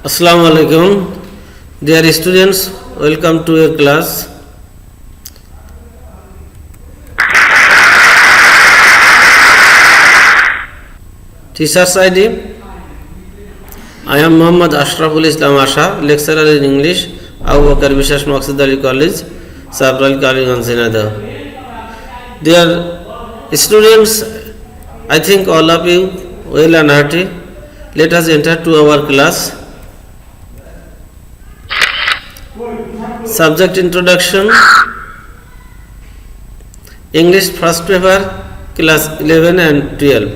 Assalamu alaikum. Dear students, welcome to your class. Teacher's ID. I am Muhammad Ashraful Islam Asha, lecturer in English, Abu Bakar Bishash Maqsad Ali College, Sabral Kaliganj, Zinada. Dear students, I think all of you well and hearty. Let us enter to our class. Subject introduction. English first paper, class 11 and 12.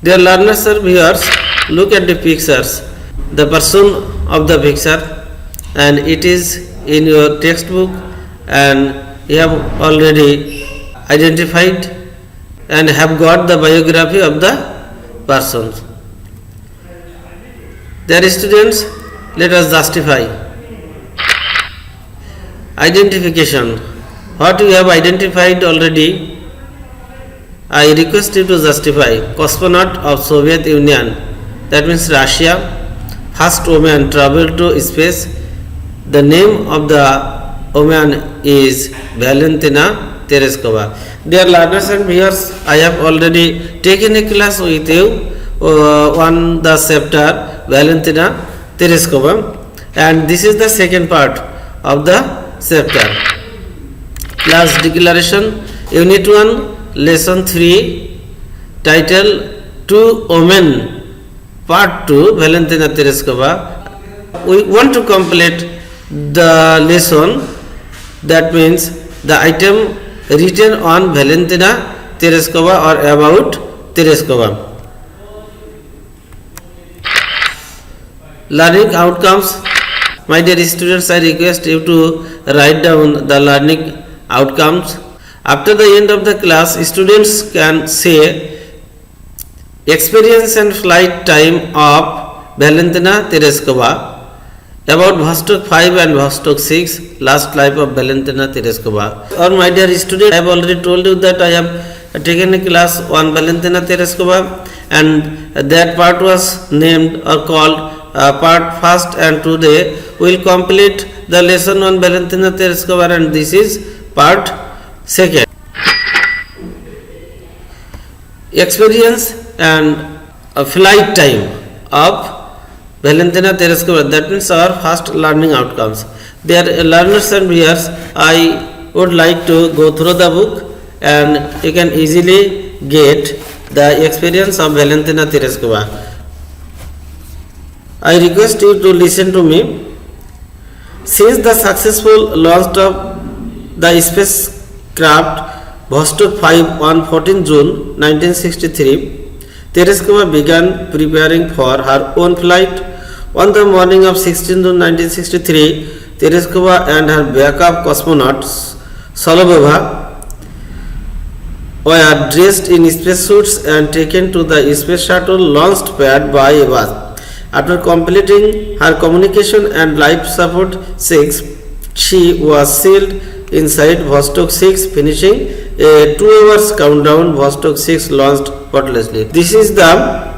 Dear learners or viewers, look at the pictures. The person of the picture, and it is in your textbook, and you have already identified and have got the biography of the person. Dear students, let us justify. Identification. What you have identified already, I request you to justify. Cosmonaut of Soviet Union, that means Russia, first woman traveled to space. The name of the woman is Valentina Tereshkova. Dear learners and viewers, I have already taken a class with you on the chapter Valentina Tereshkova, and this is the second part of the chapter. Class declaration, Unit 1, Lesson 3, title Two Women, Part 2, Valentina Tereshkova. We want to complete the lesson, that means the item written on Valentina Tereshkova or about Tereshkova. Learning outcomes. My dear students, I request you to write down the learning outcomes. After the end of the class, students can say experience and flight time of Valentina Tereshkova, about Vostok 5 and Vostok 6, last life of Valentina Tereshkova. Or my dear students, I have already told you that I have taken a class on Valentina Tereshkova, and that part was named or called part first, and today we will complete the lesson on Valentina Tereshkova, and this is part second. Experience and flight time of Valentina Tereshkova, that means our first learning outcomes. Dear learners and viewers, I would like to go through the book, and you can easily get the experience of Valentina Tereshkova. I request you to listen to me. Since the successful launch of the spacecraft Vostok 5 on 14 June 1963, Tereshkova began preparing for her own flight. On the morning of 16 June 1963, Tereshkova and her backup cosmonaut Soloveva were dressed in spacesuits and taken to the space shuttle launch pad by a bus. After completing her communication and life support 6, she was sealed inside Vostok 6, finishing a 2 hours countdown. Vostok 6 launched effortlessly. This is the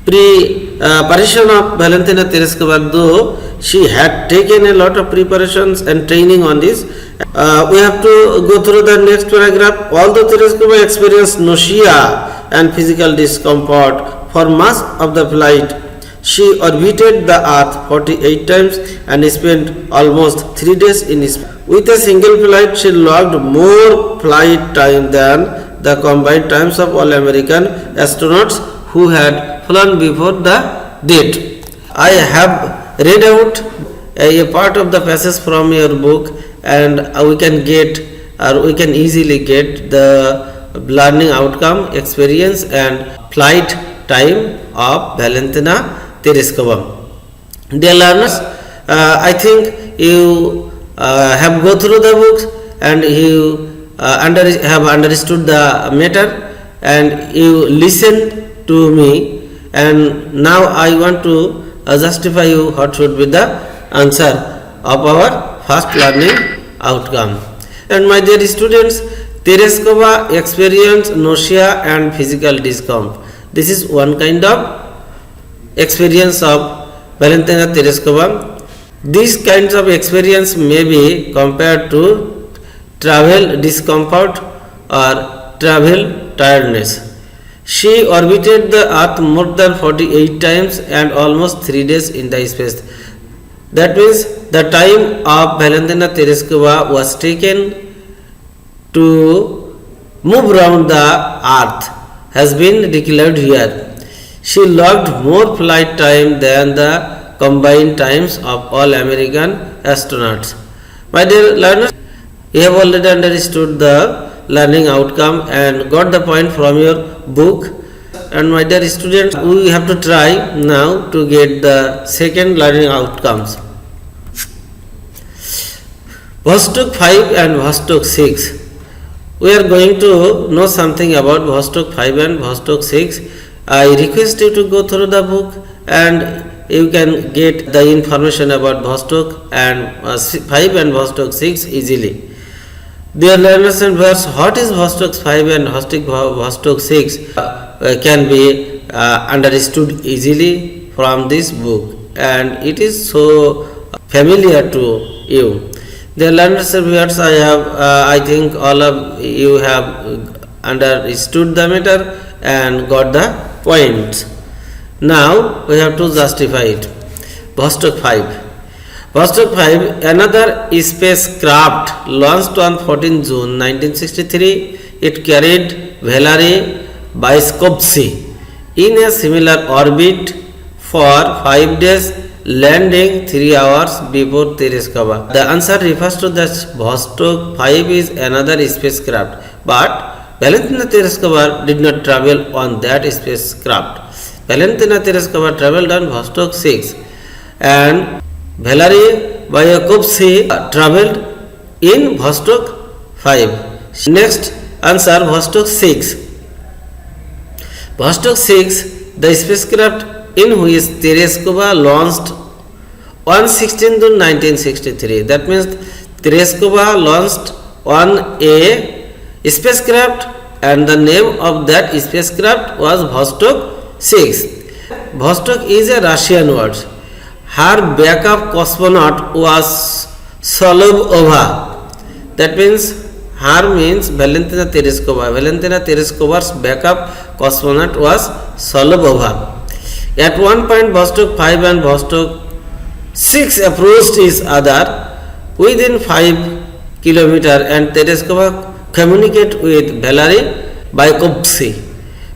preparation of Valentina Tereshkova, though she had taken a lot of preparations and training on this. We have to go through the next paragraph. Although Tereshkova experienced nausea and physical discomfort for much of the flight, she orbited the Earth 48 times and spent almost 3 days in space. With a single flight, she logged more flight time than the combined times of all American astronauts who had flown before the date. I have read out a part of the passage from your book, and we can get, or we can easily get, the learning outcome, experience and flight time of Valentina Tereshkova. Dear learners, I think you have go through the books, and you have understood the matter, and you listen to me, and now I want to justify you what should be the answer of our first learning outcome. And my dear students, Tereshkova experienced nausea and physical discomfort. This is one kind of experience of Valentina Tereshkova. These kinds of experience may be compared to travel discomfort or travel tiredness. She orbited the Earth more than 48 times and almost 3 days in the space. That means the time of Valentina Tereshkova was taken to move around the Earth has been declared here. She logged more flight time than the combined times of all American astronauts. My dear learners, you have already understood the learning outcome and got the point from your book. And my dear students, we have to try now to get the second learning outcomes. Vostok 5 and Vostok 6. We are going to know something about Vostok 5 and Vostok 6. I request you to go through the book and you can get the information about Vostok and 5 and Vostok 6 easily. Dear learners and viewers, what is Vostok 5 and Vostok 6 can be understood easily from this book, and it is so familiar to you. Dear learners and viewers, I think all of you have understood the matter and got the points. Now we have to justify it. Vostok 5. Vostok 5, another spacecraft launched on 14 June 1963. It carried Valery Vysotsky in a similar orbit for 5 days, landing 3 hours before Tereshkova. The answer refers to that Vostok 5 is another spacecraft, but Valentina Tereshkova did not travel on that spacecraft. Valentina Tereshkova traveled on Vostok 6 and Valery Vysotsky traveled in Vostok 5. Next answer, Vostok 6. Vostok 6, the spacecraft in which Tereshkova launched on 16 June 1963. That means Tereshkova launched on a spacecraft and the name of that spacecraft was Vostok 6. Vostok is a Russian word. Her backup cosmonaut was Solovova. That means her means Valentina Tereshkova. Valentina Tereshkova's backup cosmonaut was Solovova. At one point, Vostok 5 and Vostok 6 approached each other within 5 kilometers, and Tereshkova communicated with Valery Vysotsky.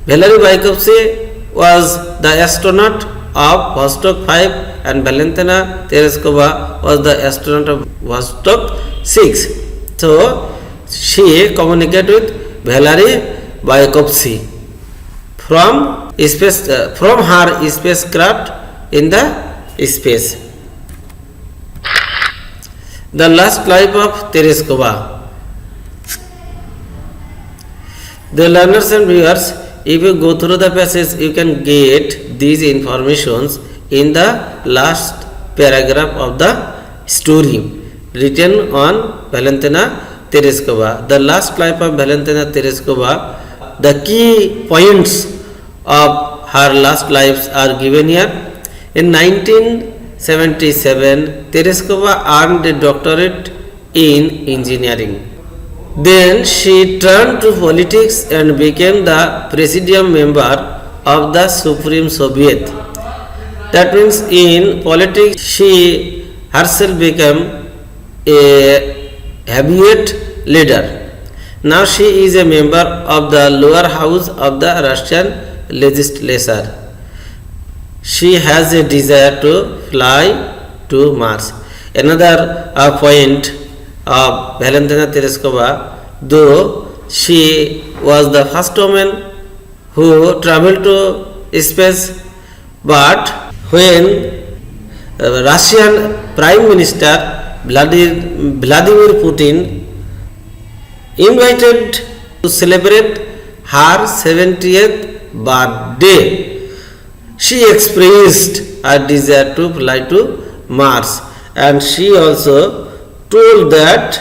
Valery Vysotsky was the astronaut of Vostok 5 and Valentina Tereshkova was the astronaut of Vostok 6. So, she communicated with Valery Vysotsky from her spacecraft in the space. The last life of Tereshkova. The learners and viewers, if you go through the passage, you can get these informations in the last paragraph of the story written on Valentina Tereshkova. The last life of Valentina Tereshkova, the key points of her last lives are given here. In 1977, Tereshkova earned a doctorate in engineering. Then she turned to politics and became the presidium member of the Supreme Soviet. That means in politics she herself became a heavyweight leader. Now she is a member of the lower house of the Russian legislature. She has a desire to fly to Mars. Another point of Valentina Tereshkova, though she was the first woman who traveled to space, but when Russian Prime Minister Vladimir Putin invited to celebrate her 70th birthday, she expressed her desire to fly to Mars, and she also told that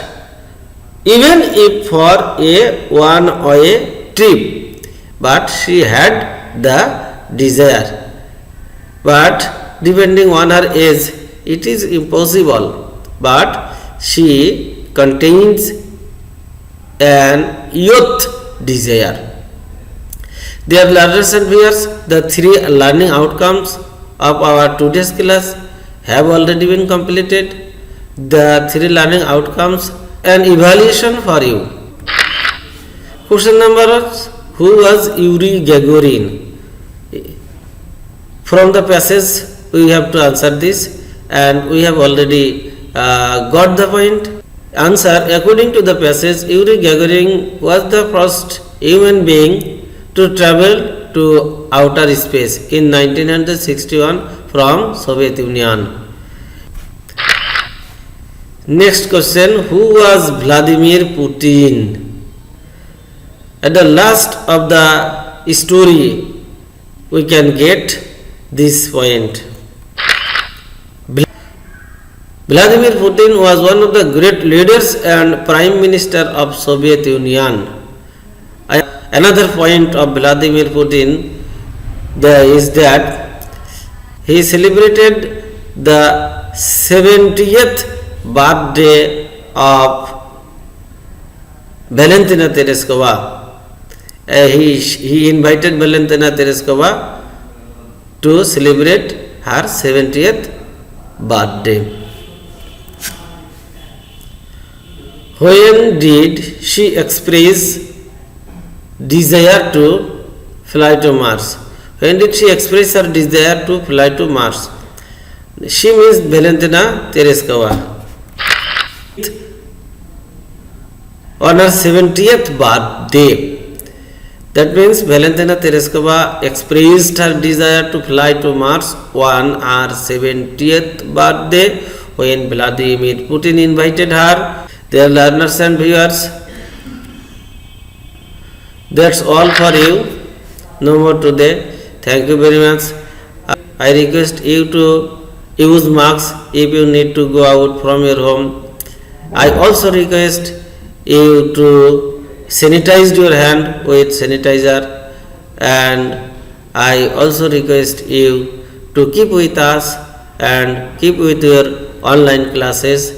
even if for a one-way trip, but she had the desire. But depending on her age, it is impossible. But she contains an youth desire. Dear learners and viewers, the three learning outcomes of our today's class have already been completed. The three learning outcomes, an evaluation for you. Question number one, who was Yuri Gagarin? From the passage we have to answer this, and we have already got the point. Answer, according to the passage, Yuri Gagarin was the first human being to travel to outer space in 1961 from Soviet Union. Next question, who was Vladimir Putin? At the last of the story, we can get this point. Vladimir Putin was one of the great leaders and Prime Minister of Soviet Union. Another point of Vladimir Putin is that he celebrated the 70th birthday of Valentina Tereshkova. He invited Valentina Tereshkova to celebrate her 70th birthday. When did she express desire to fly to Mars? When did she express her desire to fly to Mars? She means Valentina Tereshkova. On her 70th birthday. That means Valentina Tereshkova expressed her desire to fly to Mars on her 70th birthday when Vladimir Putin invited her. Dear learners and viewers, that's all for you. No more today. Thank you very much. I request you to use masks if you need to go out from your home. I also request you to sanitize your hand with sanitizer, and I also request you to keep with us and keep with your online classes.